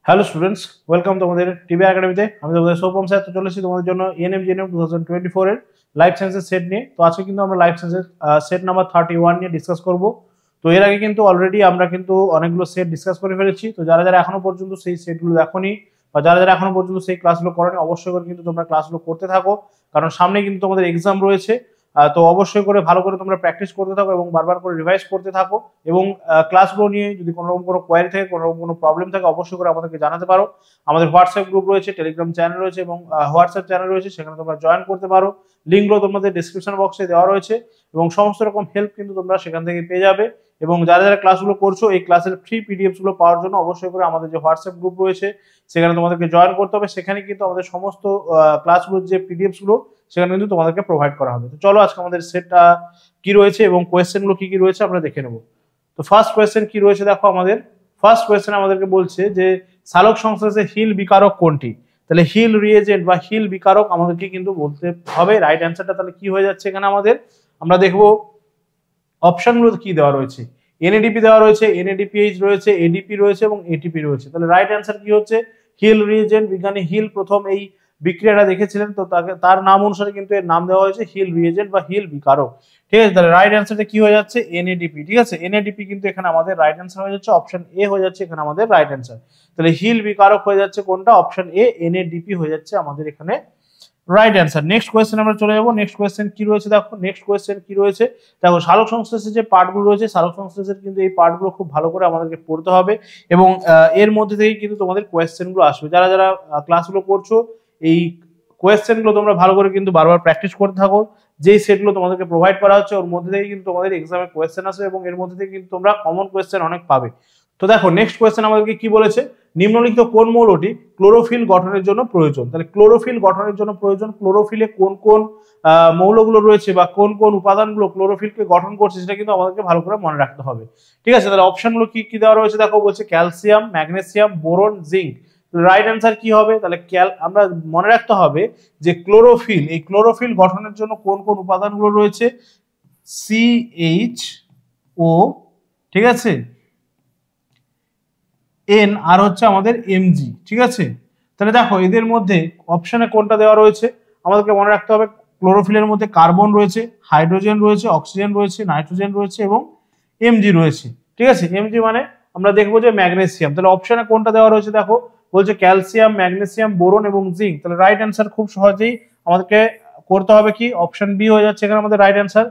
Hello students, welcome তোমাদের TV একাডেমিতে। আমি তোমাদের সৌপম স্যার। তো চলেছি তোমাদের জন্য এনএম 2024 এর লাইফ সায়েন্সের সেট নিয়ে। তো আজকে কিন্তু আমরা লাইফ সায়েন্সের সেট নাম্বার 31 নিয়ে ডিসকাস করব। তো এর আগে কিন্তু অলরেডি আমরা কিন্তু অনেকগুলো সেট ডিসকাস করে ফেলেছি। তো যারা যারা এখনো পর্যন্ত সেই সেটগুলো দেখোনি বা যারা যারা এখনো পর্যন্ত সেই ক্লাসগুলো করোনি, অবশ্যই করে কিন্তু তোমরা ক্লাসগুলো করতে থাকো, কারণ সামনে কিন্তু তোমাদের এক্সাম রয়েছে। তো অবশ্যই করে ভালো করে তোমরা প্র্যাকটিস করতে থাকো এবং বারবার করে রিভাইজ করতে থাকো। এবং ক্লাসগুলো নিয়ে যদি কোনো রকম কোনো কোয়ারি থাকে, কোনো রকম কোনো প্রবলেম থাকে, অবশ্যই করে আমাদেরকে জানাতে পারো। আমাদের হোয়াটসঅ্যাপ গ্রুপ রয়েছে, টেলিগ্রাম চ্যানেল রয়েছে এবং হোয়াটসঅ্যাপ চ্যানেল রয়েছে, সেখানে তোমরা জয়েন করতে পারো। লিঙ্কগুলো তোমাদের ডিসক্রিপশন বক্সে দেওয়া রয়েছে এবং সমস্ত রকম হেল্প কিন্তু তোমরা সেখান থেকে পেয়ে যাবে। এবং যারা যারা ক্লাসগুলো করছো, এই ক্লাসের ফ্রি পিডিএফস গুলো পাওয়ার জন্য অবশ্যই করে আমাদের যে হোয়াটসঅ্যাপ গ্রুপ রয়েছে সেখানে তোমাদেরকে জয়েন করতে হবে। সেখানে কিন্তু আমাদের সমস্ত ক্লাসগুলোর যে পিডিএফস গুলো সেখানে কিন্তু তোমাদেরকে প্রোভাইড করা হবে। তো চলো আজকে আমাদের সেটটা কি রয়েছে এবং কোয়েশ্চেন গুলো কি কি রয়েছে আমরা দেখে নেব। তো ফার্স্ট কোয়েশ্চেন কি রয়েছে দেখো, আমাদের ফার্স্ট কোয়েশ্চেন আমাদেরকে বলছে যে সালোক সংশ্লেষে হিল বিকারক কোনটি। তাহলে হিল রিএজেন্ট বা হিল বিকারক আমাদেরকে কিন্তু বলতে হবে। রাইট অ্যান্সারটা তাহলে কি হয়ে যাচ্ছে এখানে আমাদের, আমরা দেখবো অপশনগুলো কি দেওয়া রয়েছে। এনএডিপি দেওয়া রয়েছে, এনএডিপিএইচ রয়েছে, এডিপি রয়েছে এবং এটিপি রয়েছে। তাহলে রাইট অ্যান্সার কি হচ্ছে হিল রিএজেন্ট। বিজ্ঞানী হিল প্রথম এই বিক্রিয়াটা দেখেছিলেন, তো তার নাম অনুসারে কিন্তু এর নাম দেওয়া হয়েছে হিল রিএজেন্ট বা হিল বিকারক। ঠিক আছে, তাহলে রাইট অ্যান্সারটা কি হয়ে যাচ্ছে এনএডিপি। ঠিক আছে, এনএডিপি কিন্তু এখানে আমাদের রাইট অ্যান্সার হয়ে যাচ্ছে, অপশন এ হয়ে যাচ্ছে এখানে আমাদের রাইট অ্যান্সার। তাহলে হিল বিকারক হয়ে যাচ্ছে কোনটা, অপশন এ এনএডিপি হয়ে যাচ্ছে আমাদের এখানে রাইট অ্যান্সার। নেক্সট কোয়েশ্চেন আমরা চলে যাবো। নেক্সট কোয়েশ্চেন কি রয়েছে দেখো, নেক্সট কোয়েশ্চেন কি রয়েছে দেখো, সালোক সংশ্লেষের যে পার্টগুলো রয়েছে, সালোক সংশ্লেষের কিন্তু এই পার্টগুলো খুব ভালো করে আমাদেরকে পড়তে হবে এবং এর মধ্যে থেকেই কিন্তু তোমাদের কোয়েশ্চেনগুলো আসবে। যারা যারা ক্লাসগুলো করছো, এই কোয়েশ্চেনগুলো তোমরা ভালো করে কিন্তু বারবার প্র্যাকটিস করতে থাকো। যেই সেটগুলো তোমাদেরকে প্রোভাইড করা হচ্ছে ওর মধ্যে থেকে কিন্তু তোমাদের এক্সামে কোয়েশ্চেন আসবে এবং এর মধ্যে থেকে কিন্তু তোমরা কমন কোয়েশ্চেন অনেক পাবে। তো দেখো নেক্সট কোয়েশ্চেন আমাদেরকে কি বলেছে, নিম্নলিখিত কোন মৌলটি ক্লোরোফিল গঠনের জন্য প্রয়োজন। তাহলে ক্লোরোফিল গঠনের জন্য প্রয়োজন, ক্লোরোফিলে কোন কোন মৌলগুলো রয়েছে বা কোন কোন উপাদানগুলো ক্লোরোফিলকে গঠন করছে সেটা কিন্তু আমাদেরকে ভালো করে মনে রাখতে হবে। ঠিক আছে, তাহলে অপশনগুলো কি কি দেওয়া রয়েছে দেখো, বলছে calcium, magnesium, boron, zinc. Right answer কি হবে, তাহলে আমরা মনে রাখতে হবে যে ক্লোরোফিল, এই ক্লোরোফিল গঠনের জন্য কোন কোন উপাদানগুলো রয়েছে, CH O, ঠিক আছে, N আর হচ্ছে আমাদের Mg। ঠিক আছে, তাহলে দেখো এদের মধ্যে অপশনে কোনটা দেওয়া রয়েছে, আমাদেরকে মনে রাখতে হবে ক্লোরোফিলের মধ্যে কার্বন রয়েছে, হাইড্রোজেন রয়েছে, অক্সিজেন রয়েছে, নাইট্রোজেন রয়েছে এবং Mg রয়েছে। ঠিক আছে, Mg মানে আমরা দেখবো যে ম্যাগনেসিয়াম। তাহলে অপশনে কোনটা দেওয়া রয়েছে দেখো, বলছে ক্যালসিয়াম, ম্যাগনেসিয়াম, বোরন এবং জিঙ্ক। তাহলে রাইট অ্যান্সার খুব সহজেই আমাদেরকে করতে হবে কি, অপশন বি হয়ে যাচ্ছে এখানে আমাদের রাইট অ্যান্সার।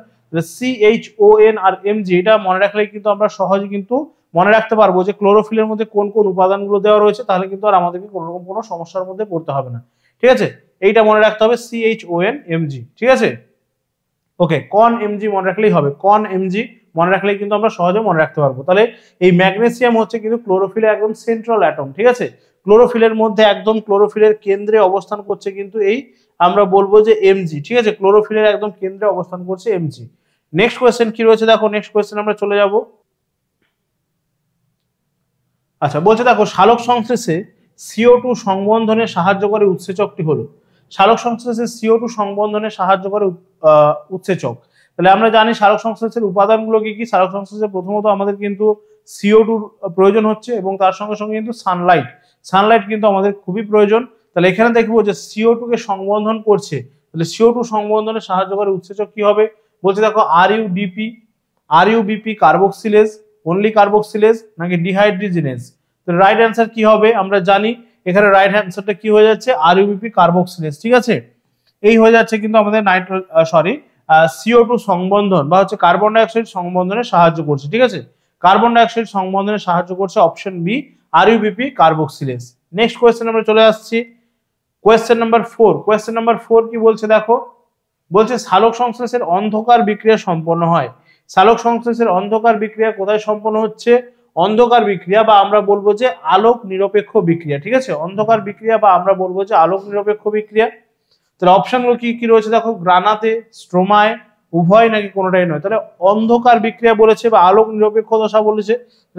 CHON আর Mg এটা মনে রাখলেই কিন্তু আমরা সহজে কিন্তু মনে রাখতে পারবো যে ক্লোরোফিলের মধ্যে কোন কোন উপাদানগুলো দেওয়া রয়েছে, তাহলে কিন্তু আর আমাদেরকে কোনো রকম কোনো সমস্যার মধ্যে পড়তে হবে না। ঠিক আছে, এইটা মনে রাখতে হবে CHON MG। ঠিক আছে, ওকে, কন এমজি মনে রাখলেই হবে, কন এমজি মনে রাখলেই কিন্তু আমরা সহজে মনে রাখতে পারবো। তাহলে এই ম্যাগনেসিয়াম হচ্ছে কিন্তু ক্লোরোফিলের একদম সেন্ট্রাল অ্যাটম। ঠিক আছে, ক্লোরোফিলের মধ্যে একদম ক্লোরোফিলের কেন্দ্রে অবস্থান করছে কিন্তু এই, আমরা বলবো যে এমজি। ঠিক আছে, ক্লোরোফিলের একদম কেন্দ্রে অবস্থান করছে এমজি। নেক্সট কোয়েশ্চেন কি রয়েছে দেখো, নেক্সট কোয়েশ্চেন আমরা চলে যাব। আচ্ছা, বলছে দেখো সালোক সংশ্লেষে CO2 সংবন্ধনে সাহায্য করে উৎসেচকটি হলো। সালোক সংশ্লেষে CO2 সংবন্ধনে সাহায্য করে উৎসেচক। তাহলে আমরা জানি সালোক সংশ্লেষের উপাদানগুলো কি কি। সালোক সংশ্লেষে প্রথমত আমাদের কিন্তু CO2 প্রয়োজন হচ্ছে এবং তার সঙ্গে সঙ্গে কিন্তু সানলাইট, সানলাইট কিন্তু আমাদের খুবই প্রয়োজন। তাহলে এখানে দেখবো যে CO2 কে সংবন্ধন করছে, তাহলে CO2 সংবন্ধনে সাহায্য করে উৎসেচক কি হবে, বলছে দেখো RUBP কার্বক্সিলেজ, অনলি কার্বক্সিলেজ নাকি ডিহাইড্রোজেনেজ। তো রাইট অ্যান্সার কি হবে, আমরা জানি এখানে রাইট অ্যান্সারটা কি হয়ে যাচ্ছে RUBP কার্বক্সিলেজ। ঠিক আছে, এই হয়ে যাচ্ছে কিন্তু আমাদের CO2 সংবন্ধন বা হচ্ছে কার্বন ডাইঅক্সাইড সংবন্ধনে সাহায্য করছে। ঠিক আছে, কার্বন ডাইঅক্সাইড সংবন্ধনে সাহায্য করছে, option B RUBP carboxylase. Next question আমরা চলে আসছি, কোয়েশ্চেন নাম্বার 4। কোয়েশ্চেন নাম্বার 4 কি বলছে দেখো, বলছে সালোক সংশ্লেষের অন্ধকার বিক্রিয়া সম্পন্ন হয়। সালোক সংশ্লেষের অন্ধকার বিক্রিয়া কোথায় সম্পন্ন হচ্ছে, অন্ধকার বিক্রিয়া বা আমরা বলবো যে আলোক নিরপেক্ষ বিক্রিয়া। ঠিক আছে, অন্ধকার বিক্রিয়া বা আমরা বলবো যে আলোক নিরপেক্ষ বিক্রিয়া। তাহলে অপশনগুলো কি কি রয়েছে দেখো, গ্রানাতে, স্ট্রোমায়, উভয় নাকি কোনোটাই নয়। তাহলে অন্ধকার বিক্রিয়া বলেছে বা আলোক নিরপেক্ষ দশা বলেছে।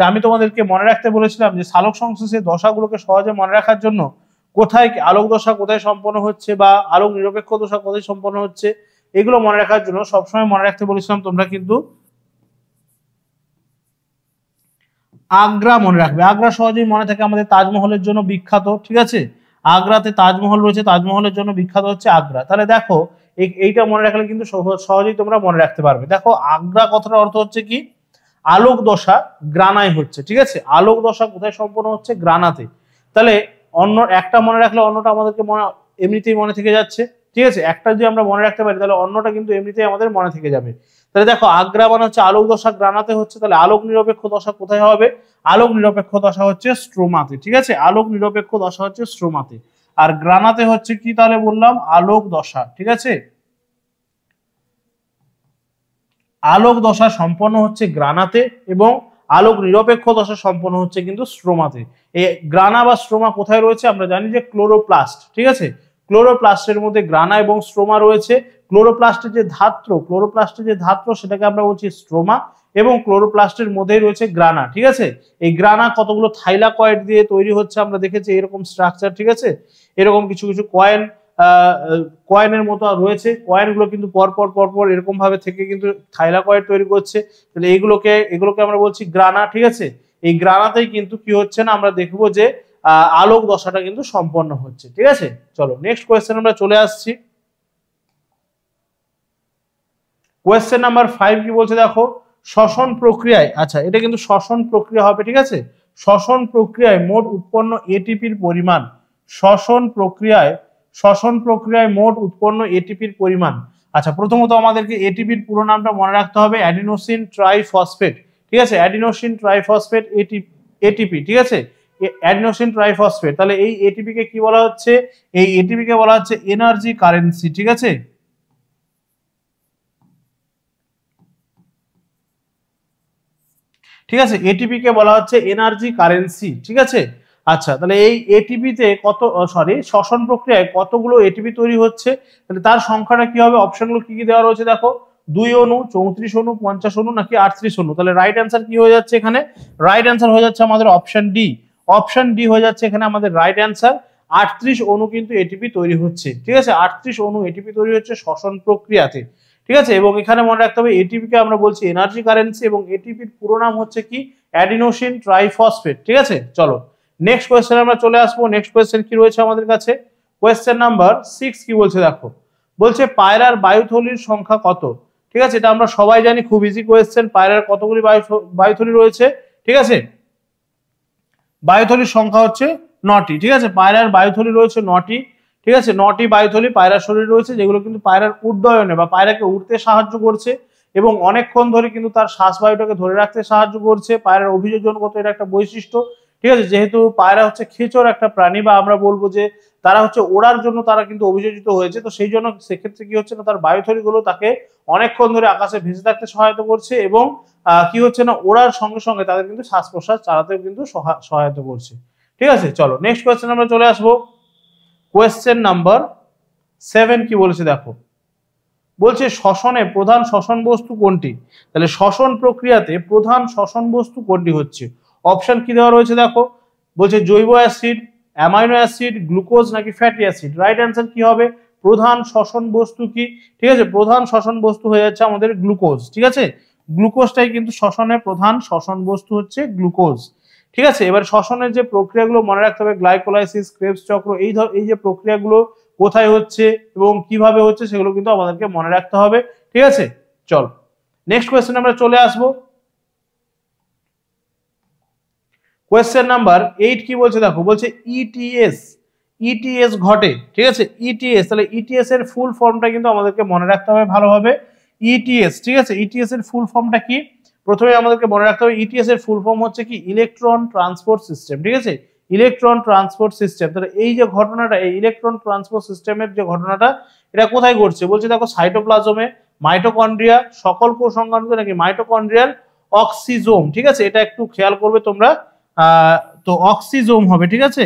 আমি তোমাদেরকে মনে রাখতে বলেছিলাম যে সালোক সংশ্লেষের দশাগুলোকে সহজে মনে রাখার জন্য কোথায় আলোক দশা কোথায় সম্পন্ন হচ্ছে বা আলোক নিরপেক্ষ দশা কোথায় সম্পন্ন হচ্ছে, এগুলো মনে রাখার জন্য সবসময় মনে রাখতে বলেছিলাম তোমরা কিন্তু আগ্রা মনে রাখবে, আগ্রা সহজেই মনে থাকে, আমাদের তাজমহলের জন্য বিখ্যাত, ঠিক আছে, আগ্রাতে তাজমহল রয়েছে, তাজমহলের জন্য বিখ্যাত হচ্ছে আগ্রা। তাহলে দেখো এইটা মনে রাখলে কিন্তু সহজেই তোমরা মনে রাখতে পারবে। দেখো আগ্রা কথাটার অর্থ হচ্ছে কি, আলোক দশা গ্রানায় হচ্ছে, ঠিক আছে, আলোক দশা কোথায় সম্পন্ন হচ্ছে, গ্রানাতে। তাহলে অন্য একটা মনে রাখলে অন্যটা আমাদেরকে এমনিতেই মনে থেকে যাচ্ছে, ঠিক আছে, একটা যদি আমরা মনে রাখতে পারি তাহলে অন্যটা কিন্তু এমনিতেই আমাদের মনে থেকে যাবে। তাহলে দেখো আগ্রা মানে হচ্ছে আলোক দশা গ্রানাতে হচ্ছে, তাহলে আলোক নিরপেক্ষ দশা কোথায় হবে, আলোক নিরপেক্ষ দশা হচ্ছে স্ট্রোমাতে, ঠিক আছে, আলোক নিরপেক্ষ দশা হচ্ছে স্ট্রোমাতে। আর গ্রানাতে হচ্ছে কি তাহলে বললাম, আলোক দশা, ঠিক আছে, আলোক দশা সম্পন্ন হচ্ছে গ্রানাতে এবং আলোক নিরপেক্ষ দশা সম্পন্ন হচ্ছে কিন্তু স্ট্রোমাতে। এই গ্রানা বা স্ট্রোমা কোথায় রয়েছে, আমরা জানি যে ক্লোরোপ্লাস্ট, ঠিক আছে, ক্লোরোপ্লাস্টের মধ্যে গ্রানা এবং স্ট্রোমা রয়েছে। ক্লোরোপ্লাস্টের যে ধাত্র সেটাকে আমরা বলছি স্ট্রোমা, এবং ক্লোরোপ্লাস্টের মধ্যেই রয়েছে গ্রানা, ঠিক আছে। এই গ্রানা কতগুলো থাইলাকয়েড দিয়ে তৈরি হচ্ছে, আমরা দেখেছি এরকম স্ট্রাকচার, ঠিক আছে, এরকম কিছু কিছু কয়েনের মতো রয়েছে, কয়েনগুলো কিন্তু পরপর এরকম ভাবে থেকে কিন্তু থাইলাকয়েড তৈরি করছে। তাহলে এগুলোকে আমরা বলছি গ্রানা, ঠিক আছে। এই গ্রানাতেই কিন্তু কি হচ্ছে না, আমরা দেখবো যে আলোক দশাটা কিন্তু সম্পন্ন হচ্ছে, ঠিক আছে। চলো নেক্সট কোয়েশ্চেন আমরা চলে আসছি। কোয়েশ্চেন নাম্বার 5 কি বলছে দেখো, শ্বসন প্রক্রিয়ায়, আচ্ছা এটা কিন্তু শ্বসন প্রক্রিয়া হবে, ঠিক আছে, শ্বসন প্রক্রিয়ায় মোট উৎপন্ন এটিপির পরিমাণ, শ্বসন প্রক্রিয়ায় মোট উৎপন্ন এটিপির পরিমাণ। আচ্ছা প্রথমত আমাদেরকে এটিপির পুরো নামটা মনে রাখতে হবে, অ্যাডিনোসিন ট্রাইফসফেট, ঠিক আছে, অ্যাডিনোসিন ট্রাইফসফেট এটিপি, ঠিক আছে, অ্যাডিনোসিন ট্রাইফসফেট। তাহলে এই এটিপি কে কি বলা হচ্ছে, এই এটিপি কে বলা হচ্ছে এনার্জি কারেন্সি, ঠিক আছে, ঠিক আছে, এটিপি কে বলা হচ্ছে এনার্জি কারেন্সি, ঠিক আছে। আচ্ছা তাহলে এই এটিপি তে শ্বসন প্রক্রিয়ায় কতগুলো এটিপি তৈরি হচ্ছে, তাহলে তার সংখ্যাটা কি হবে, অপশনগুলো কি কি দেওয়া রয়েছে দেখো, 2 অণু, 34 অণু, 50 অণু নাকি 38 অণু। তাহলে রাইট অ্যান্সার কি হয়ে যাচ্ছে এখানে, রাইট অ্যান্সার হয়ে যাচ্ছে আমাদের অপশন ডি হয়ে যাচ্ছে এখানে আমাদের রাইট অ্যান্সার। 38 অণু কিন্তু এটিপি তৈরি হচ্ছে, ঠিক আছে, 38 অণু এটিপি তৈরি হচ্ছে শ্বসন প্রক্রিয়াতে, ঠিক আছে। এবং এখানে মনে রাখতে হবে এটিপি কে আমরা বলছি এনার্জি কারেন্সি, এবং এটিপির পুরো নাম হচ্ছে কি, অ্যাডিনোসিন ট্রাইফসফেট, ঠিক আছে। চলো নেক্সট কোয়েশ্চেন আমরা চলে আসবো। নেক্সট কোয়েশ্চেন কি রয়েছে আমাদের কাছে, কোয়েশ্চেন নাম্বার 6 কি বলছে দেখো, বলছে পায়রার বায়ুথলির সংখ্যা কত, ঠিক আছে, এটা আমরা সবাই জানি, খুব ইজি কোয়েশ্চেন, পায়রার কতগুলি বায়ুথলি রয়েছে, ঠিক আছে, বায়ুথলির সংখ্যা হচ্ছে 9টি, ঠিক আছে, পায়রার বায়ুথলি রয়েছে 9টি, ঠিক আছে, 9টি বায়ুথলি পায়রার শরীরে রয়েছে, যেগুলো কিন্তু পায়রার উড্ডয়নে বা পায়রাকে উড়তে সাহায্য করছে এবং অনেকক্ষণ ধরে কিন্তু তার শ্বাসবায়ুটাকে ধরে রাখতে সাহায্য করছে। পায়রার অভিযোজনগত এটা একটা বৈশিষ্ট্য, ঠিক আছে, যেহেতু পায়রা হচ্ছে খেচর একটা প্রাণী, বা আমরা বলবো যে তারা হচ্ছে ওড়ার জন্য তারা কিন্তু অভিযোজিত হয়েছে, তো সেই জন্য সেক্ষেত্রে কি হচ্ছে না, তার বায়ুথলিগুলো তাকে অনেকক্ষণ ধরে আকাশে ভেসে থাকতে সহায়তা করছে এবং কি হচ্ছে না, ওড়ার সঙ্গে সঙ্গে তাদের কিন্তু শ্বাস প্রশ্বাস চালাতেও কিন্তু সহায়তা করছে, ঠিক আছে। চলো নেক্সট কোয়েশ্চেন আমরা চলে আসবো। কোয়েশ্চেন নাম্বার 7 কি বলেছে দেখো, বলছে শ্বসনে প্রধান শ্বসন বস্তু কোনটি, তাহলে শ্বসন প্রক্রিয়াতে প্রধান শ্বসন বস্তু কোনটি হচ্ছে, অপশন কি দেওয়া রয়েছে দেখো, বলছে জৈব অ্যাসিড, অ্যামাইনো অ্যাসিড, গ্লুকোজ নাকি ফ্যাটি অ্যাসিড। রাইট অ্যান্সার কি হবে, প্রধান শ্বসন বস্তু কি, ঠিক আছে, প্রধান শ্বসন বস্তু হয়ে যাচ্ছে আমাদের গ্লুকোজ, ঠিক আছে, গ্লুকোজটাই কিন্তু শ্বসনের প্রধান শ্বসন বস্তু হচ্ছে গ্লুকোজ, ঠিক আছে। এবার শ্বসনের যে প্রক্রিয়াগুলো মনে রাখতে হবে, গ্লাইকোলাইসিস, ক্রেবস চক্র, এই যে প্রক্রিয়াগুলো কোথায় হচ্ছে এবং কিভাবে হচ্ছে সেগুলো কিন্তু আমাদেরকে মনে রাখতে হবে, ঠিক আছে। চল নেক্সট কোয়েশ্চেন আমরা চলে আসবো। কোয়েশ্চেন নাম্বার 8 কি বলছে দেখো, বলছে ইটিএস ঘটে, ঠিক আছে, ইটিএস, তাহলে ইটিএস এর ফুল ফর্মটা কিন্তু আমাদেরকে মনে রাখতে হবে ভালোভাবে, ইটিএস, ঠিক আছে, ইটিএস এর ফুল ফর্মটা কি, প্রথমে আমাদেরকে মনে রাখতে হবে ইটিএস এর ফুল ফর্ম হচ্ছে কি, ইলেকট্রন ট্রান্সপোর্ট সিস্টেম, ঠিক আছে, ইলেকট্রন ট্রান্সপোর্ট সিস্টেম। তাহলে এই যে ঘটনাটা, এই ইলেকট্রন ট্রান্সপোর্ট সিস্টেমের যে ঘটনাটা, এটা কোথায় ঘটছে, বলছে দেখো সাইটোপ্লাজমে, মাইটোকন্ড্রিয়া, সকল কোষ সংক্রান্ত নাকি মাইটোকন্ড্রিয়াল অক্সিজোম, ঠিক আছে, এটা একটু খেয়াল করবে তোমরা, তো অক্সিজোম হবে, ঠিক আছে।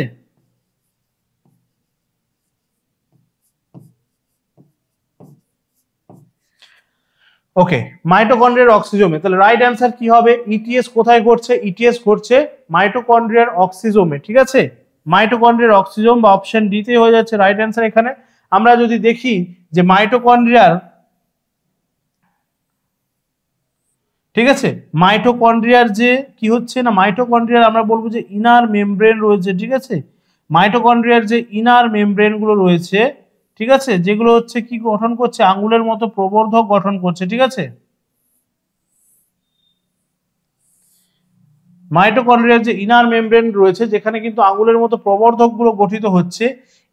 ওকে, মাইটোকন্ড্রিয়ার অক্সিজোমে, তাহলে রাইট অ্যান্সার কি হবে, ইটিএস কোথায় ঘটছে, ইটিএস ঘটছে মাইটোকন্ড্রিয়ার অক্সিজোমে, ঠিক আছে, মাইটোকন্ড্রিয়ার অক্সিজোম বা অপশন ডি তে হয়ে যাচ্ছে রাইট অ্যান্সার। এখানে আমরা যদি দেখি যে ঠিক আছে। মাইটোকন্ড্রিয়ার যে কি হচ্ছে না, মাইটোকন্ড্রিয়ার আমরা বলবো যে ইনার মেমব্রেন রয়েছে, ঠিক আছে। মাইটোকন্ড্রিয়ার যে ইনার মেমব্রেন গুলো রয়েছে, ঠিক আছে, যেগুলো হচ্ছে কি গঠন করছে, আঙ্গুলের মতো প্রবর্ধক গঠন করছে, ঠিক আছে। মাইটোকন্ড্রিয়ার যে ইনার মেমব্রেন রয়েছে, যেখানে কিন্তু আঙ্গুলের মতো প্রবর্ধক গুলো গঠিত হচ্ছে,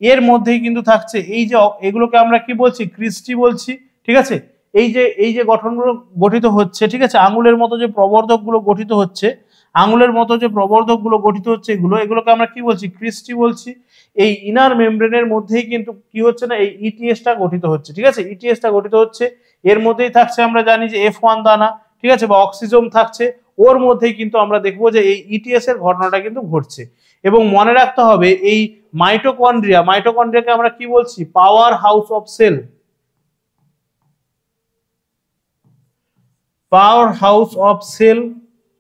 এর মধ্যেই কিন্তু থাকছে এই যে এগুলোকে আমরা কি বলছি, ক্রিস্টি বলছি, ঠিক আছে। এই যে গঠনগুলো গঠিত হচ্ছে, ঠিক আছে, আঙ্গুলের মতো যে প্রবর্ধক গুলো গঠিত হচ্ছে, আঙ্গুলের মতো যে প্রবর্ধক গুলো গঠিত হচ্ছে, এগুলোকে আমরা কি বলছি, ক্রিস্টি বলছি। এই ইনার মেমব্রেনের মধ্যেই কিন্তু কি হচ্ছে না, এই ইটিএসটা গঠিত হচ্ছে, ঠিক আছে। ইটিএসটা গঠিত হচ্ছে, এর মধ্যেই থাকছে আমরা জানি যে F1 দানা, ঠিক আছে, বা অক্সিজোম থাকছে, ওর মধ্যেই কিন্তু আমরা দেখবো যে এই ইটিএস এর ঘটনাটা কিন্তু ঘটছে। এবং মনে রাখতে হবে এই মাইটোকন্ড্রিয়াকে আমরা কি বলছি, powerhouse of cell. Powerhouse of cell,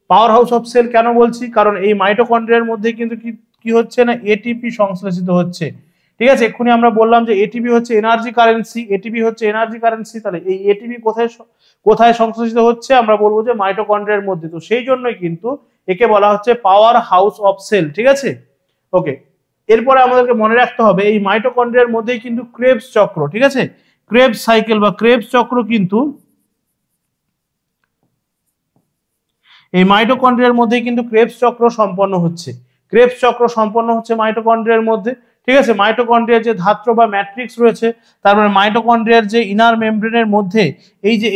powerhouse of cell কেন বলছি, কারণ এই মাইটোকন্ড্রিয়ার মধ্যে কিন্তু কি হচ্ছে না, এটিপি সংশ্লেষিত হচ্ছে, ঠিক আছে। এক্ষুনি আমরা বললাম যে এটিপি হচ্ছে এনার্জি কারেন্সি, এটিপি হচ্ছে এনার্জি কারেন্সি। তাহলে এই এটিপি কোথায় কোথায় সংশ্লেষিত হচ্ছে, আমরা বলবো যে মাইটোকন্ড্রিয়ার মধ্যে। তো সেই জন্যই কিন্তু একে বলা হচ্ছে পাওয়ার হাউস অফ সেল, ঠিক আছে। ওকে, এরপরে আমাদেরকে মনে রাখতে হবে এই মাইটোকন্ড্রিয়ার মধ্যেই কিন্তু ক্রেবস চক্র, ঠিক আছে, ক্রেবস সাইকেল বা ক্রেবস চক্র কিন্তু এই মাইটোকন্ড্রিয়ার মধ্যেই কিন্তু ক্রেবস চক্র সম্পন্ন হচ্ছে। ক্রেবস চক্র সম্পন্ন হচ্ছে মাইটোকন্ড্রিয়ার মধ্যে, ঠিক আছে। মাইটোকন্ড্রিয়ার যে ধাত্র বা ম্যাট্রিক্স রয়েছে, তারপরে মাইটোকন্ড্রিয়ার যে ইনার মেমব্রেনের মধ্যে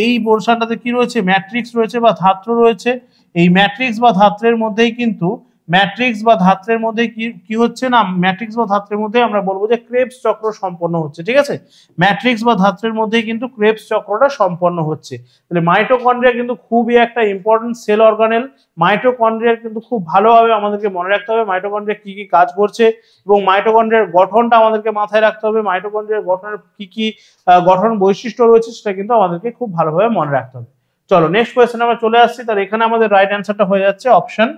এই পোরশনটাতে কি রয়েছে, ম্যাট্রিক্স রয়েছে বা ধাত্র রয়েছে। এই ম্যাট্রিক্স বা ধাত্রের মধ্যেই কিন্তু কি হচ্ছে না, ম্যাট্রিক্স বা ধাত্রের মধ্যে আমরা বলবো যে ক্রেবস চক্র সম্পন্ন হচ্ছে, ঠিক আছে। ম্যাট্রিক্স বা ধাত্রের মধ্যেই কিন্তু ক্রেবস চক্রটা সম্পন্ন হচ্ছে। তাহলে মাইটোকন্ড্রিয়া কিন্তু খুবই একটা ইম্পর্টেন্ট সেল অর্গানেল। মাইটোকন্ড্রিয়ার কিন্তু খুব ভালোভাবে আমাদেরকে মনে রাখতে হবে মাইটোকন্ড্রিয়া কি কি কাজ করছে, এবং মাইটোকন্ড্রিয়ার গঠনটা আমাদেরকে মাথায় রাখতে হবে। মাইটোকন্ড্রিয়ার গঠনের কি গঠন বৈশিষ্ট্য রয়েছে সেটা কিন্তু আমাদেরকে খুব ভালোভাবে মনে রাখতে হবে। চলো নেক্সট কোয়েশ্চেন আমরা চলে আসছি। তাহলে এখানে আমাদের রাইট অ্যান্সারটা হয়ে যাচ্ছে অপশন,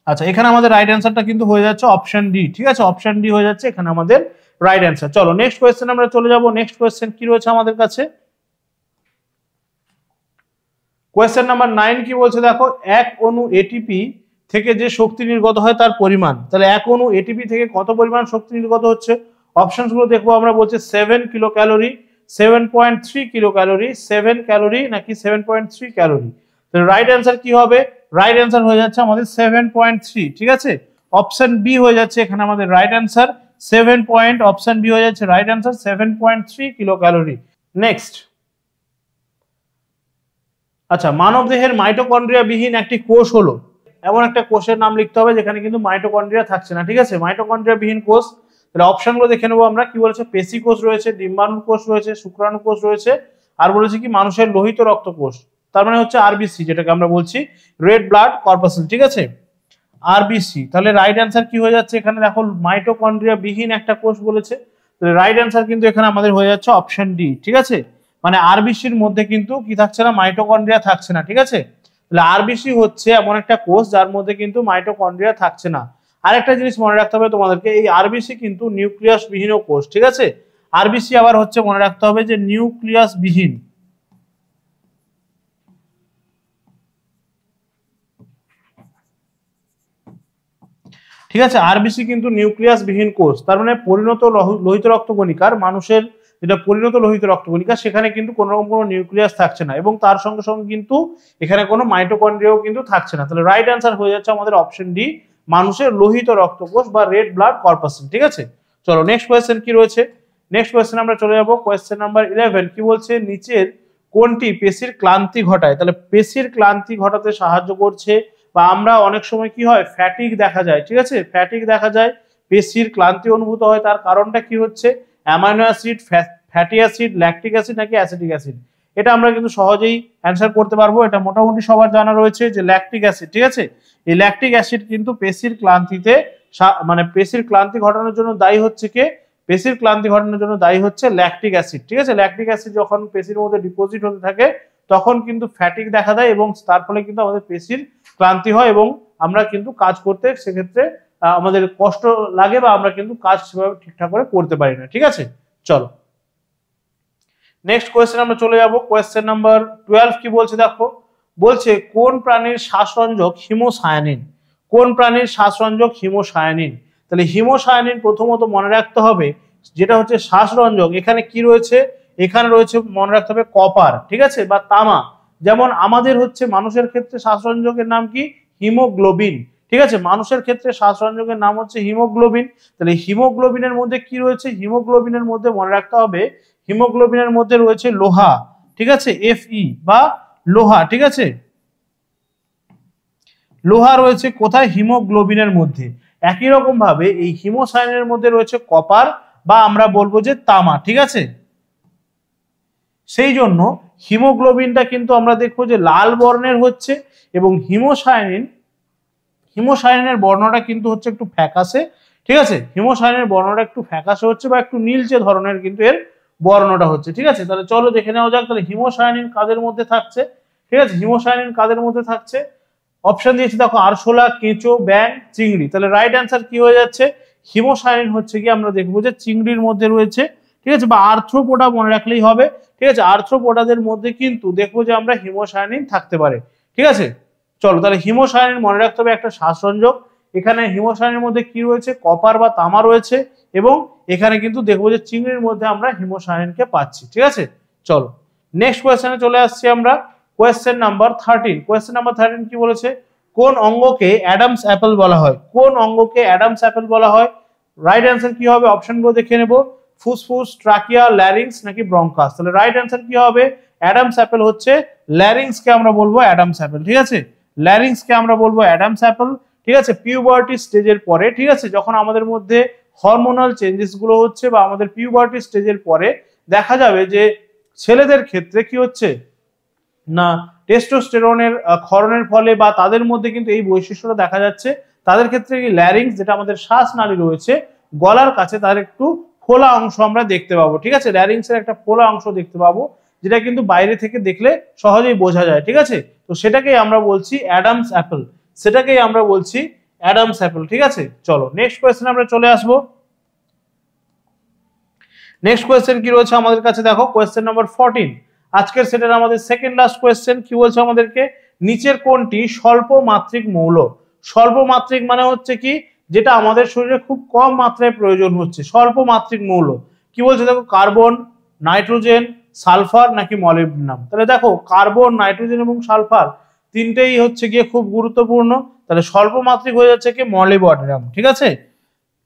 আচ্ছা এখানে আমাদের রাইট অ্যান্সারটা কিন্তু হয়ে যাচ্ছে অপশন ডি, ঠিক আছে। অপশন ডি হয়ে যাচ্ছে এখানে আমাদের রাইট অ্যান্সার। চলো নেক্সট কোয়েশ্চেন আমরা চলে যাব। নেক্সট কোয়েশ্চেন কি রয়েছে আমাদের কাছে, কোয়েশ্চেন নাম্বার 9 কি বলছে দেখো, এক অণু এটিপি থেকে যে শক্তি নির্গত হয় তার পরিমাণ। তাহলে এক অণু এটিপি থেকে কত পরিমাণ শক্তি নির্গত হচ্ছে, অপশনস গুলো দেখবো আমরা। বলছে 7 kilo calorie, 7.3 kilo calorie, 7 calorie নাকি 7.3 ক্যালোরি। তো রাইট অ্যান্সার কি হবে, রাইট অ্যান্সার হয়ে যাচ্ছে আমাদের 7.3, ঠিক আছে। অপশন বি হয়ে যাচ্ছে এখানে আমাদের right answer 7 point, option B হয়ে যাচ্ছে right answer 7.3 kilocalorie. Next, আচ্ছা মানব দেহের মাইটোকন্ড্রিয়া বিহীন একটি কোষ হলো, এমন একটা কোষের নাম লিখতে হবে যেখানে কিন্তু মাইটোকন্ড্রিয়া থাকছে না, ঠিক আছে। মাইটোকন্ড্রিয়া বিহীন কোষ, তাহলে অপশনগুলো দেখে নেবো আমরা। কি বলেছে, পেশি কোষ রয়েছে, ডিম্বাণু কোষ রয়েছে, শুক্রাণু কোষ রয়েছে, আর বলেছে কি মানুষের লোহিত রক্ত কোষ, তার মানে হচ্ছে আরবিসি, যেটাকে আমরা বলছি রেড ব্লাড কর্পাসেল, ঠিক আছে, আরবিসি। তাহলে রাইট অ্যান্সার কি হয়ে যাচ্ছে এখানে দেখো, মাইটোকন্ড্রিয়া বিহীন একটা কোষ বলেছে। তাহলে রাইট অ্যান্সার কিন্তু এখানে আমাদের হয়ে যাচ্ছে অপশন ডি, ঠিক আছে। মানে আরবিসির মধ্যে কিন্তু কি থাকছে না, মাইটোকন্ড্রিয়া থাকছে না, ঠিক আছে। তাহলে আরবিসি হচ্ছে এমন একটা কোষ যার মধ্যে কিন্তু মাইটোকন্ড্রিয়া থাকছে না। আরেকটা জিনিস মনে রাখতে হবে তোমাদেরকে, এই আরবিসি কিন্তু নিউক্লিয়াস বিহীন কোষ, ঠিক আছে। আরবিসি আবার হচ্ছে মনে রাখতে হবে যে নিউক্লিয়াস বিহীন, ঠিক আছে। আরবিসি কিন্তু নিউক্লিয়াস বিহীন কোষ, তার মানে পরিণত লোহিত রক্তকণিকার, মানুষের যেটা পরিণত লোহিত রক্তকণিকা, সেখানে কিন্তু কোনো রকম কোনো নিউক্লিয়াস থাকছে না, এবং তার সঙ্গে সঙ্গে কিন্তু এখানে কোনো মাইটোকন্ড্রিয়াও কিন্তু থাকছে না। তাহলে রাইট অ্যান্সার হয়ে যাচ্ছে আমাদের অপশন ডি, মানুষের লোহিত রক্তকোষ বা রেড ব্লাড কর্পাসেল, ঠিক আছে। চলো নেক্সট কোয়েশ্চেন কি রয়েছে, নেক্সট কোয়েশ্চেন আমরা চলে যাব। কোয়েশ্চেন নাম্বার 11 কি বলছে, নিচের কোনটি পেশির ক্লান্তি ঘটায়। তাহলে পেশির ক্লান্তি ঘটাতে সাহায্য করছে, বা আমরা অনেক সময় কি হয়, ফ্যাটিক দেখা যায়, ঠিক আছে, ফ্যাটিক দেখা যায়, পেশির ক্লান্তি অনুভূত হয়। তার কারণটা কি হচ্ছে, amino acid, fatty acid, lactic acid নাকি অ্যাসিটিক অ্যাসিড। এটা আমরা কিন্তু সহজেই অ্যান্সার করতে পারবো, এটা মোটামুটি সবার জানা রয়েছে যে ল্যাকটিক অ্যাসিড, ঠিক আছে। এই ল্যাকটিক অ্যাসিড কিন্তু পেশির ক্লান্তিতে মানে পেশির ক্লান্তি ঘটানোর জন্য দায়ী হচ্ছে কে, পেশির ক্লান্তি ঘটানোর জন্য দায়ী হচ্ছে ল্যাকটিক অ্যাসিড, ঠিক আছে। ল্যাকটিক অ্যাসিড যখন পেশির মধ্যে ডিপোজিট হতে থাকে তখন কিন্তু ফ্যাটিক দেখা দেয়, এবং তার ফলে কিন্তু আমাদের পেশির ক্লান্তি হয়, এবং আমরা কিন্তু কাজ করতে সেক্ষেত্রে আমাদের কষ্ট লাগে, বা আমরা কিন্তু কাজ সেভাবে ঠিকঠাক করে করতে পারি না, ঠিক আছে। চলো নেক্সট কোয়েশ্চেন আমরা চলে যাব। কোয়েশ্চেন নাম্বার 12 কি বলছে দেখো, বলছে কোন প্রাণীর শ্বাসরঞ্জক হিমোসায়ানিন। কোন প্রাণীর শ্বাসরঞ্জক হিমোসায়ানিন। তাহলে হিমোসায়ানিন প্রথমত মনে রাখতে হবে যেটা হচ্ছে শ্বাসরঞ্জক, এখানে কি রয়েছে, এখানে রয়েছে মনে রাখতে হবে কপার, ঠিক আছে, বা তামা। যেমন আমাদের হচ্ছে মানুষের ক্ষেত্রে শ্বাসরঞ্জকের নাম কি, হিমোগ্লোবিন, ঠিক আছে, মানুষের ক্ষেত্রে শ্বাসরঞ্জকের নাম হচ্ছে হিমোগ্লোবিন। তাহলে হিমোগ্লোবিনের মধ্যে কি রয়েছে, হিমোগ্লোবিনের মধ্যে মনে রাখতে হবে হিমোগ্লোবিনের মধ্যে রয়েছে লোহা, ঠিক আছে, Fe বা লোহা, ঠিক আছে, লোহা রয়েছে কোথায়, হিমোগ্লোবিনের মধ্যে। একই রকম ভাবে এই হিমোসায়ানিনের মধ্যে রয়েছে কপার বা আমরা বলবো যে তামা, ঠিক আছে। সেই জন্য হিমোগ্লোবিনটা কিন্তু আমরা দেখবো যে লাল বর্ণের হচ্ছে এবং হিমোসায়ানিনের বর্ণটা কিন্তু হচ্ছে একটু ফ্যাকাশে, ঠিক আছে, হিমোসায়ানিনের বর্ণটা একটু ফ্যাকাশে হচ্ছে বা একটু নীলচে ধরনের কিন্তু এর বর্ণটা হচ্ছে, ঠিক আছে। তাহলে চলো দেখে নেওয়া যাক তাহলে হিমোসায়ানিন কাদের মধ্যে থাকছে, ঠিক আছে, হিমোসায়ানিন কাদের মধ্যে থাকছে। অপশন দিয়েছি দেখো আরশোলা, কেঁচো, ব্যাং, চিংড়ি। তাহলে রাইট অ্যান্সার কি হয়ে যাচ্ছে, হিমোসায়ানিন হচ্ছে কি আমরা দেখবো যে চিংড়ির মধ্যে রয়েছে, ঠিক আছে, বা আর্থ্রোপোডা মনে রাখলেই হবে, ঠিক আছে, আর্থ্রোপোডাদের মধ্যে কিন্তু দেখবো যে আমরা হিমোসায়ানিন থাকতে পারে, ঠিক আছে। চলো তাহলে হিমোসায়ানিন মনে রাখতে হবে একটা শ্বাসরঞ্জক। এখানে হিমোসায়ানিনের মধ্যে কি রয়েছে, কপার বা তামা রয়েছে এবং এখানে কিন্তু দেখবো যে চিংড়ির মধ্যে আমরা হিমোসায়ানিনকে পাচ্ছি, ঠিক আছে। চলো নেক্সট কোয়েশ্চেনে চলে আসছি আমরা। Question number 13। কোয়েশ্চেন নাম্বার 13 কি বলেছে, কোন অঙ্গকে অ্যাডামস অ্যাপেল বলা হয়। কোন অঙ্গকে অ্যাডামস অ্যাপেল বলা হয়। রাইট অ্যান্সার কি হবে, অপশনগুলো দেখে নেব, ফুসফুস, ট্রাকিয়া, ল্যারিংস নাকি ব্রঙ্কাস। তাহলে রাইট অ্যান্সার কি হবে, অ্যাডামস অ্যাপেল হচ্ছে, ল্যারিংসকে আমরা বলবো অ্যাডামস অ্যাপেল, ঠিক আছে, ল্যারিংসকে আমরা বলবো অ্যাডামস অ্যাপেল, ঠিক আছে। পিউবার্টি স্টেজের পরে, ঠিক আছে, যখন আমাদের মধ্যে হরমোনাল চেঞ্জেস গুলো হচ্ছে বা আমাদের পিউবার্টি স্টেজের পরে দেখা যাবে যে ছেলেদের ক্ষেত্রে কি হচ্ছে না, টেস্টোস্টেরনের ক্ষরণের ফলে বা তাদের মধ্যে কিন্তু এই বৈশিষ্ট্যটা দেখা যাচ্ছে, তাদের ক্ষেত্রে কি ল্যারিংস যেটা আমাদের শ্বাসনালী রয়েছে গলার কাছে তার একটু ফোলা অংশ আমরা দেখতে পাবো, ঠিক আছে, ল্যারিংসের একটা ফোলা অংশ দেখতে পাবো যেটা কিন্তু বাইরে থেকে দেখলে সহজেই বোঝা যায়, ঠিক আছে। তো সেটাকেই আমরা বলছি অ্যাডামস অ্যাপেল, সেটাকেই আমরা বলছি অ্যাডামস অ্যাপেল, ঠিক আছে। চলো নেক্সট কোয়েশ্চেন আমরা চলে আসবো। নেক্সট কোয়েশ্চেন কি রয়েছে আমাদের কাছে দেখো, কোয়েশ্চেন নাম্বার 14। আজকের সেটের আমাদের সেকেন্ড লাস্ট কোয়েশ্চেন কি বলছে আমাদেরকে, নিচের কোনটি স্বল্প মাত্রিক মৌল। স্বল্প মাত্রিক মানে হচ্ছে কি, যেটা আমাদের শরীরে খুব কম মাত্রায় প্রয়োজন হচ্ছে, স্বল্প মাত্রিক মৌল কি বলছে দেখো, কার্বন, নাইট্রোজেন, সালফার নাকি মলিবডেনাম। তাহলে দেখো কার্বন, নাইট্রোজেন এবং সালফার তিনটেই হচ্ছে গিয়ে খুব গুরুত্বপূর্ণ, তাহলে স্বল্প মাত্রিক হয়ে যাচ্ছে কি মলিবডেনাম, ঠিক আছে।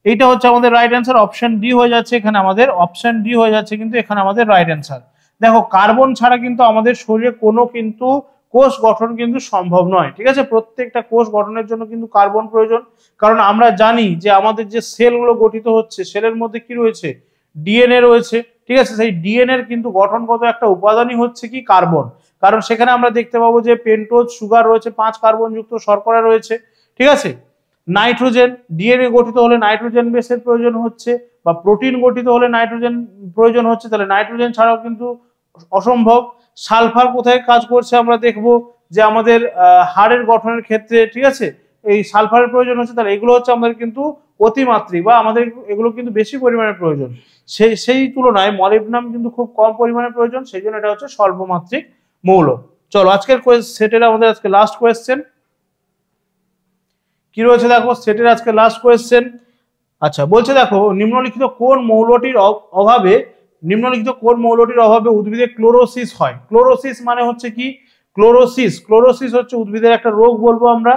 এইটা হচ্ছে আমাদের রাইট অ্যান্সার, অপশন ডি হয়ে যাচ্ছে এখানে আমাদের, অপশন ডি হয়ে যাচ্ছে কিন্তু এখানে আমাদের রাইট অ্যান্সার। দেখো কার্বন ছাড়া কিন্তু আমাদের শরীরে কোনো কিন্তু কোষ গঠন কিন্তু সম্ভব নয়, ঠিক আছে, প্রত্যেকটা কোষ গঠনের জন্য কিন্তু কার্বন প্রয়োজন। কারণ আমরা জানি যে আমাদের যে সেলগুলো গঠিত হচ্ছে সেলের মধ্যে কি রয়েছে, ডিএনএ রয়েছে, ঠিক আছে, সেই ডিএনএ এর কিন্তু গঠনগত একটা উপাদানই হচ্ছে কি কার্বন। কারণ সেখানে আমরা দেখতে পাবো যে পেন্টোজ সুগার রয়েছে, 5 কার্বন যুক্ত শর্করা রয়েছে, ঠিক আছে। নাইট্রোজেন, ডিএনএ গঠিত হলে নাইট্রোজেন বেসের প্রয়োজন হচ্ছে বা প্রোটিন গঠিত হলে নাইট্রোজেন প্রয়োজন হচ্ছে, তাহলে নাইট্রোজেন ছাড়াও কিন্তু অসম্ভব। সালফার কোথায় কাজ করছে আমরা দেখব যে আমাদের হাড়ের গঠনের ক্ষেত্রে, ঠিক আছে, এই সালফারের প্রয়োজন হচ্ছে, তাহলে এগুলো হচ্ছে আমাদের কিন্তু অতিমাত্রিক বা আমাদের এগুলো কিন্তু বেশি পরিমাণে প্রয়োজন। সেই তুলনায় মলিবডেনাম কিন্তু খুব কম পরিমাণে প্রয়োজন, সেই জন্য এটা হচ্ছে স্বল্পমাত্রিক মৌল। চলো আজকের সেটের আমাদের আজকে লাস্ট কোয়েশ্চেন কি রয়েছে দেখো, সেটের আজকে লাস্ট কোয়েশ্চেন। আচ্ছা বলছে দেখো, নিম্নলিখিত কোন মৌলটির অভাবে উদ্ভিদে ক্লোরোসিস হয়। ক্লোরোসিস মানে হচ্ছে কি, ক্লোরোসিস হচ্ছে উদ্ভিদের একটা রোগ বলবো আমরা।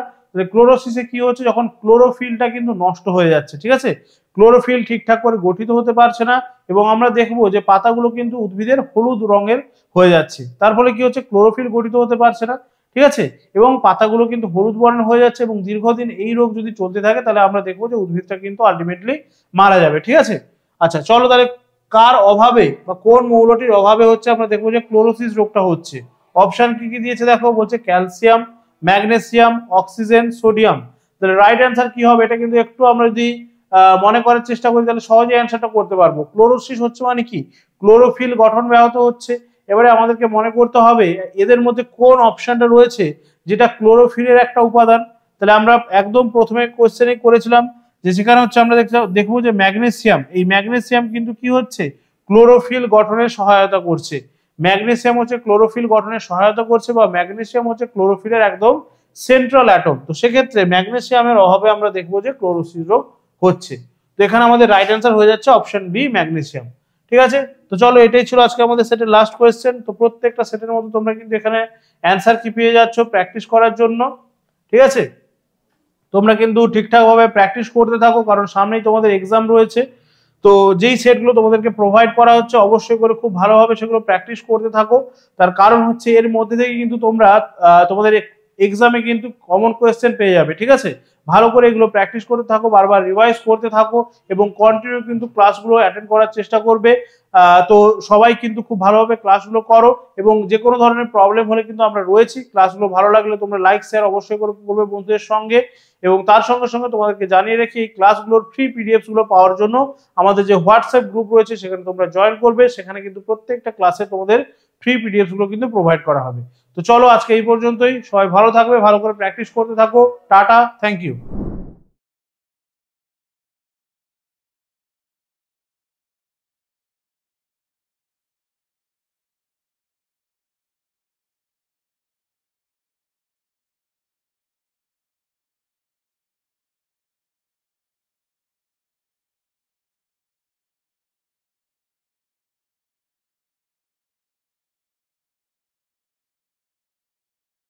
ক্লোরোসিসে কি হচ্ছে, যখন ক্লোরোফিলটা কিন্তু নষ্ট হয়ে যাচ্ছে, ঠিক আছে, ক্লোরোফিল ঠিকঠাক করে গঠিত হতে পারছে না এবং আমরা দেখবো যে পাতাগুলো কিন্তু উদ্ভিদের হলুদ রঙের হয়ে যাচ্ছে, তার ফলে কি হচ্ছে, ক্লোরোফিল গঠিত হতে পারছে না, ঠিক আছে, এবং পাতাগুলো কিন্তু হলুদ বর্ণের হয়ে যাচ্ছে এবং দীর্ঘদিন এই রোগ যদি চলতে থাকে তাহলে আমরা দেখবো যে উদ্ভিদটা কিন্তু আলটিমেটলি মারা যাবে, ঠিক আছে। আচ্ছা চলো তাহলে কার অভাবে বা কোন মৌলটির অভাবে হচ্ছে আমরা দেখবো যে ক্লোরোসিস রোগটা হচ্ছে। অপশন কি কি দিয়েছে দেখো, বলছে ক্যালসিয়াম, ম্যাগনেসিয়াম, অক্সিজেন, সোডিয়াম। তাহলে রাইট অ্যান্সার কি হবে, এটা কিন্তু একটু আমরা যদি মনে করার চেষ্টা করি তাহলে সহজেই অ্যান্সারটা করতে পারবো। ক্লোরোসিস হচ্ছে মানে কি, ক্লোরোফিল গঠন ব্যাহত হচ্ছে। এবারে আমাদেরকে মনে করতে হবে এদের মধ্যে কোন অপশনটা রয়েছে যেটা ক্লোরোফিলের একটা উপাদান। তাহলে আমরা একদম প্রথমে কোশ্চেনে করেছিলাম যে সেখানে হচ্ছে আমরা দেখবো যে ম্যাগনেসিয়াম, এই ম্যাগনেসিয়াম কিন্তু কি হচ্ছে, ক্লোরোফিল গঠনের সহায়তা করছে। ম্যাগনেসিয়াম হচ্ছে ক্লোরোফিল গঠনে সহায়তা করছে, বা ম্যাগনেসিয়াম হচ্ছে ক্লোরোফিলের একদম সেন্ট্রাল অ্যাটম। তো সেক্ষেত্রে ম্যাগনেসিয়ামের অভাবে আমরা দেখবো যে ক্লোরোসিস রোগ হচ্ছে। তো এখানে আমাদের রাইট অ্যান্সার হয়ে যাচ্ছে অপশন বি, ম্যাগনেসিয়াম। ঠিক আছে, তো চলো এটাই ছিল আজকে আমাদের সেটের লাস্ট কোয়েশ্চেন। তো প্রত্যেকটা সেটের মধ্যে তোমরা কিন্তু এখানে অ্যান্সার কি পেয়ে যাচ্ছ প্র্যাকটিস করার জন্য। ঠিক আছে, তোমরা কিন্তু ঠিকঠাক ভাবে প্র্যাকটিস করতে থাকো, কারণ সামনেই তোমাদের এক্সাম রয়েছে। তো যেই সেটগুলো তোমাদেরকে প্রোভাইড করা হচ্ছে অবশ্যই করে খুব ভালোভাবে সেগুলো প্র্যাকটিস করতে থাকো। তার কারণ হচ্ছে এর মধ্যে থেকে কিন্তু তোমরা তোমাদের এক্সামে কিন্তু কমন কোয়েশ্চেন পেয়ে যাবে। ঠিক আছে, ভালো করে এগুলো প্র্যাকটিস করতে থাকো, বারবার রিভাইজ করতে থাকো এবং কন্টিনিউ কিন্তু ক্লাসগুলো অ্যাটেন্ড করার চেষ্টা করবে। তো সবাই কিন্তু খুব ভালোভাবে ক্লাসগুলো করো, এবং যে কোনো ধরনের প্রবলেম হলে কিন্তু আমরা রয়েছি। ক্লাসগুলো ভালো লাগলে তোমরা লাইক শেয়ার অবশ্যই করে করবে বন্ধুদের সঙ্গে, এবং তার সঙ্গে সঙ্গে তোমাদেরকে জানিয়ে রেখে এই ক্লাসগুলোর ফ্রি পিডিএফ গুলো পাওয়ার জন্য আমাদের যে হোয়াটসঅ্যাপ গ্রুপ রয়েছে সেখানে তোমরা জয়েন করবে। সেখানে কিন্তু প্রত্যেকটা ক্লাসে তোমাদের ফ্রি পিডিএফ গুলো কিন্তু প্রোভাইড করা হবে। তো চলো আজকে এই পর্যন্তই, সবাই ভালো থাকবে, ভালো করে প্র্যাকটিস করতে থাকো। টাটা, থ্যাংক ইউ।